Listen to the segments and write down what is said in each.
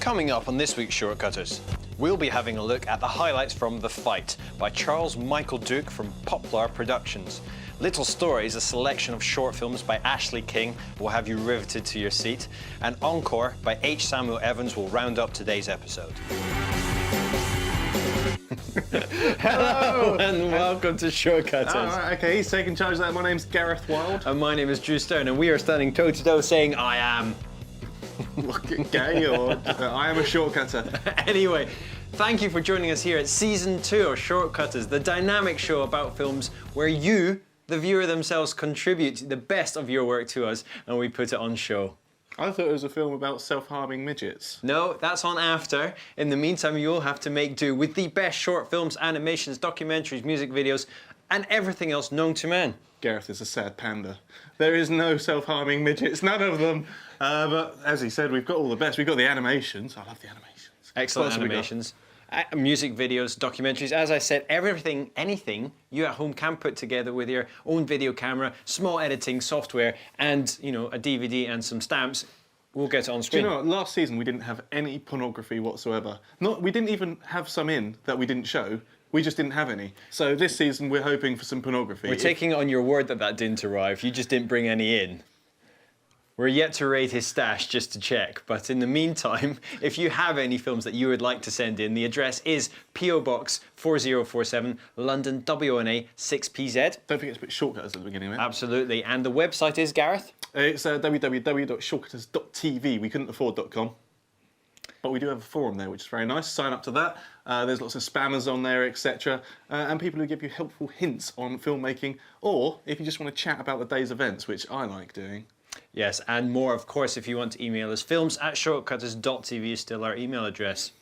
Coming up on this week's Shortcutters, we'll be having a look at the highlights from The Fight by Charles Michael Duke from Poplar Productions. Little Stories, a selection of short films by Ashley King, will have you riveted to your seat. And Encore by H. Samuel Evans will round up today's episode. Hello and welcome to Shortcutters. Right, okay, he's taking charge of that. My name's Gareth Wild. And my name is Drew Stone, and we are standing toe-to-toe saying, I am. Gay or I am a shortcutter. Anyway, thank you for joining us here at Season 2 of Shortcutters, the dynamic show about films where you, the viewer themselves, contribute the best of your work to us and we put it on show. I thought it was a film about self-harming midgets. No, that's on after. In the meantime, you'll have to make do with the best short films, animations, documentaries, music videos, and everything else known to man. Gareth is a sad panda. There is no self-harming midgets, none of them. But as he said, we've got all the best. We've got the animations. I love the animations. Excellent animations. Music videos, documentaries, as I said, everything, anything you at home can put together with your own video camera, small editing software, and, you know, a DVD and some stamps. We'll get it on screen. Do you know what? Last season we didn't have any pornography whatsoever. We didn't even have some in that we didn't show. We just didn't have any. So this season we're hoping for some pornography. We're taking it on your word that that didn't arrive. You just didn't bring any in. We're yet to raid his stash just to check, but in the meantime, if you have any films that you would like to send in, the address is PO Box 4047, London WNA 6PZ. Don't forget to put shortcutters at the beginning, mate. Absolutely, and the website is, Gareth? It's www.shortcutters.tv. We couldn't afford .com. But we do have a forum there, which is very nice. Sign up to that. There's lots of spammers on there, etc. And people who give you helpful hints on filmmaking, or if you just want to chat about the day's events, which I like doing. Yes, and more, of course, if you want to email us. films@shortcutters.tv is still our email address.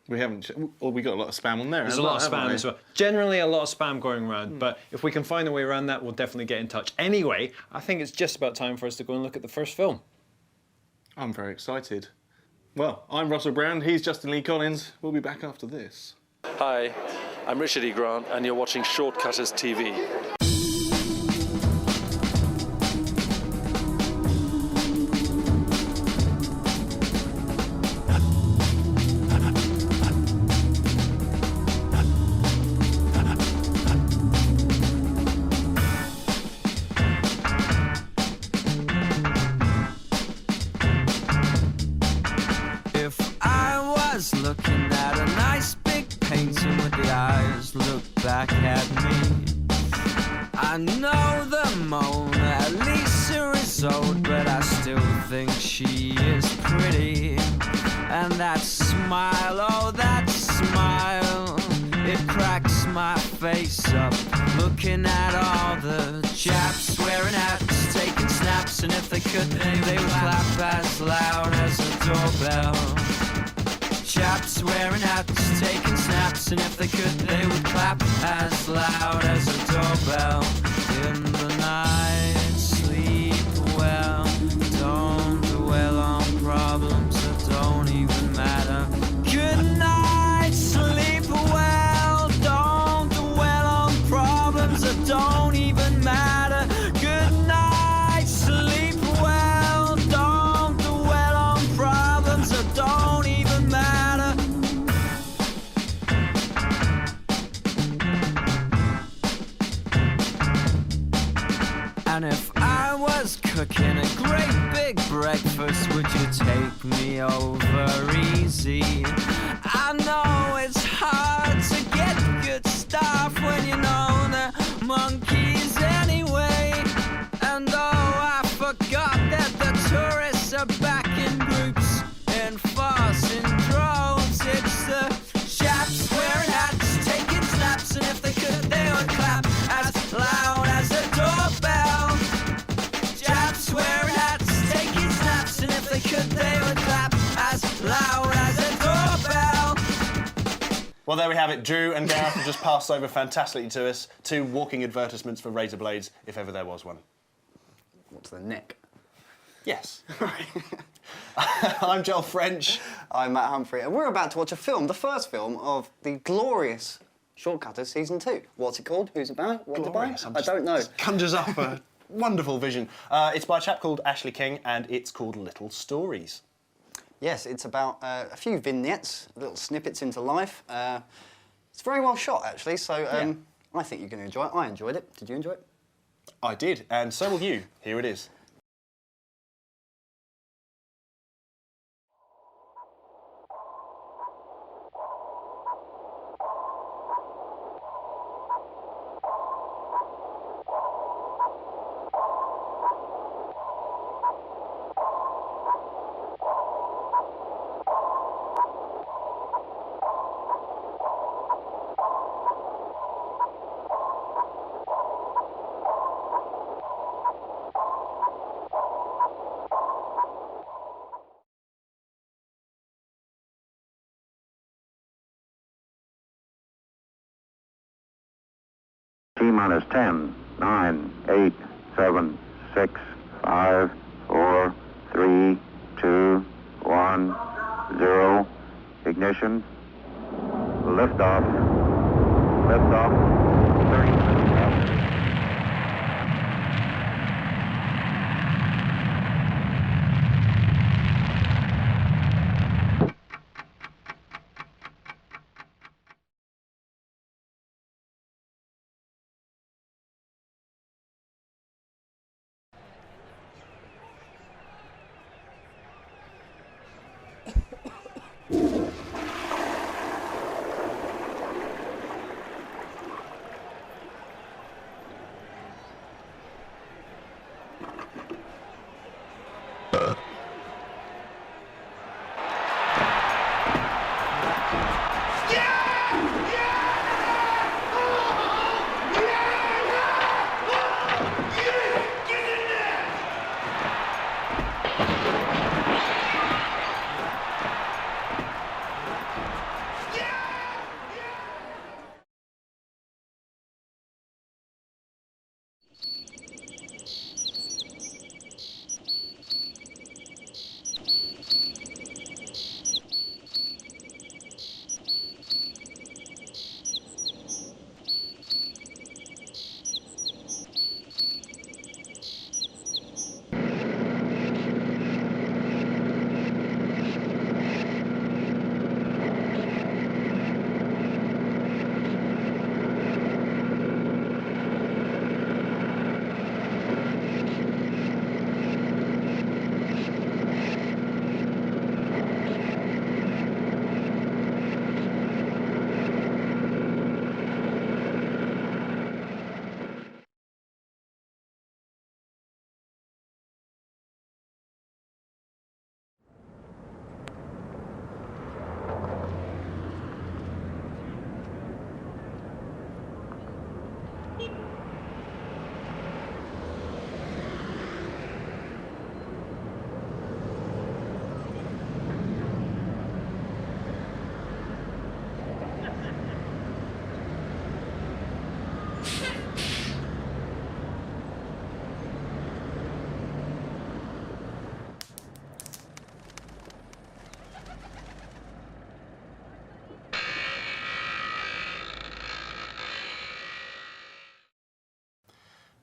We haven't, well, we got a lot of spam on there. There's a lot of spam as well. Generally, a lot of spam going around, but if we can find a way around that, we'll definitely get in touch. Anyway, I think it's just about time for us to go and look at the first film. I'm very excited. Well, I'm Russell Brand, he's Justin Lee Collins. We'll be back after this. Hi, I'm Richard E. Grant, and you're watching Shortcutters TV. Looking at a nice big painting with the eyes look back at me. I know the Mona Lisa is old, but I still think she is pretty. And that smile, oh that smile, it cracks my face up. Looking at all the chaps wearing hats, taking snaps, and if they could, they would clap as loud as a doorbell. Chaps wearing hats, taking snaps, and if they could, they would clap as loud as a doorbell. In the night, sleep well, don't dwell on problems that don't even matter. Good night, sleep well, don't dwell on problems that don't even matter. Good night, sleep well, don't dwell on problems that don't even matter. And if I was cooking a great big breakfast, would you take me over easy? I know it's hard to get good stuff when you know the monkeys anyway. And oh, I forgot that the tourists are back in groups, in force, in droves. It's the chaps wearing hats, taking snaps, and if they could, they would clap as loud as a doorbell. Chaps wearing hats, taking snaps, and if they could, they would clap as loud as a doorbell. Well, there we have it. Drew and Gareth have just passed over fantastically to us. 2 walking advertisements for razor blades, if ever there was one. What's the neck? Yes. I'm Joel French. I'm Matt Humphrey, and we're about to watch a film, the first film of the glorious Shortcutters Season 2. What's it called? Who's it about? What Glorious. to buy? I don't know. Conjures up a wonderful vision. It's by a chap called Ashley King, and it's called Little Stories. Yes, it's about a few vignettes, little snippets into life. It's very well shot, actually, so I think you're going to enjoy it. I enjoyed it. Did you enjoy it? I did, and so will you. Here it is. T-minus 10, 9, 8, 7, 6, 5, 4, 3, 2, 1, 0. Ignition. Liftoff. Liftoff. 30 minutes after.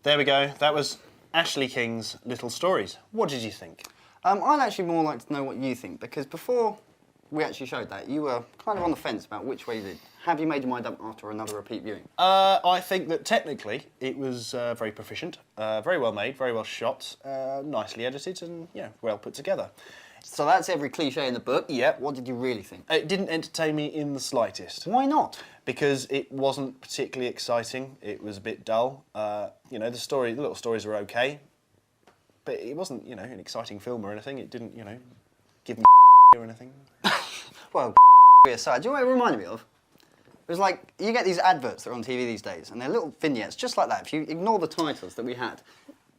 There we go. That was Ashley King's Little Stories. What did you think? I'd actually more like to know what you think, because before we actually showed that, you were kind of on the fence about which way you did. Have you made your mind up after another repeat viewing? I think that technically it was very proficient, very well made, very well shot, nicely edited, and well put together. So that's every cliche in the book. Yep. What did you really think? It didn't entertain me in the slightest. Why not? Because it wasn't particularly exciting. It was a bit dull. The little stories were okay, but it wasn't, an exciting film or anything. It didn't, give me or anything. Well, aside, do you know what it reminded me of? It was like, you get these adverts that are on TV these days, and they're little vignettes, just like that, if you ignore the titles that we had.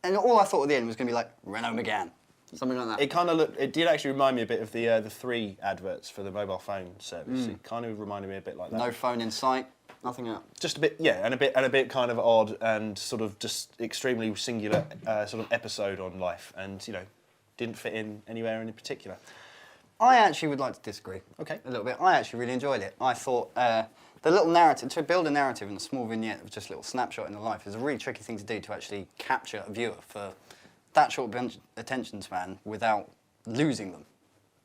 And all I thought at the end was going to be like, Renault Megane. Something like that. It did actually remind me a bit of the 3 adverts for the mobile phone service. It kind of reminded me a bit like that. No phone in sight, nothing out. Just a bit, and a bit kind of odd and sort of just extremely singular sort of episode on life, and didn't fit in anywhere in particular. I actually would like to disagree. Okay. A little bit. I actually really enjoyed it. I thought the little narrative, to build a narrative in a small vignette of just a little snapshot in the life is a really tricky thing to do, to actually capture a viewer for that short attention span without losing them.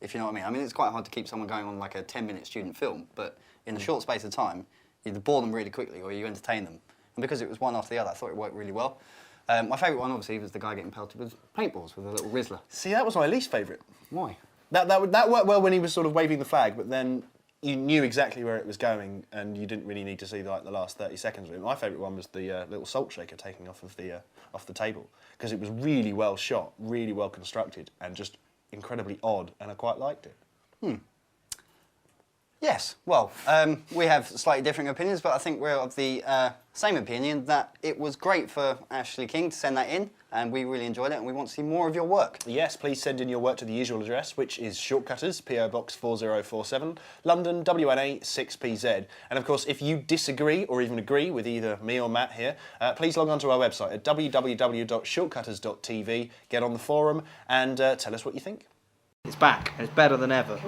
if you know what I mean. I mean, it's quite hard to keep someone going on like a 10-minute student film, but in a short space of time, you either bore them really quickly or you entertain them. And because it was one after the other, I thought it worked really well. My favourite one, obviously, was the guy getting pelted with paintballs with a little Rizzler. See, that was my least favourite. Why? That worked well when he was sort of waving the flag, but then you knew exactly where it was going, and you didn't really need to see like the last 30 seconds of it. My favourite one was the little salt shaker taking off of the table, because it was really well shot, really well constructed, and just incredibly odd, and I quite liked it. Yes, well, we have slightly differing opinions, but I think we're of the same opinion that it was great for Ashley King to send that in, and we really enjoyed it, and we want to see more of your work. Yes, please send in your work to the usual address, which is Shortcutters, PO Box 4047, London, WNA 6PZ. And of course, if you disagree or even agree with either me or Matt here, please log on to our website at www.shortcutters.tv, get on the forum, and tell us what you think. It's back, and it's better than ever.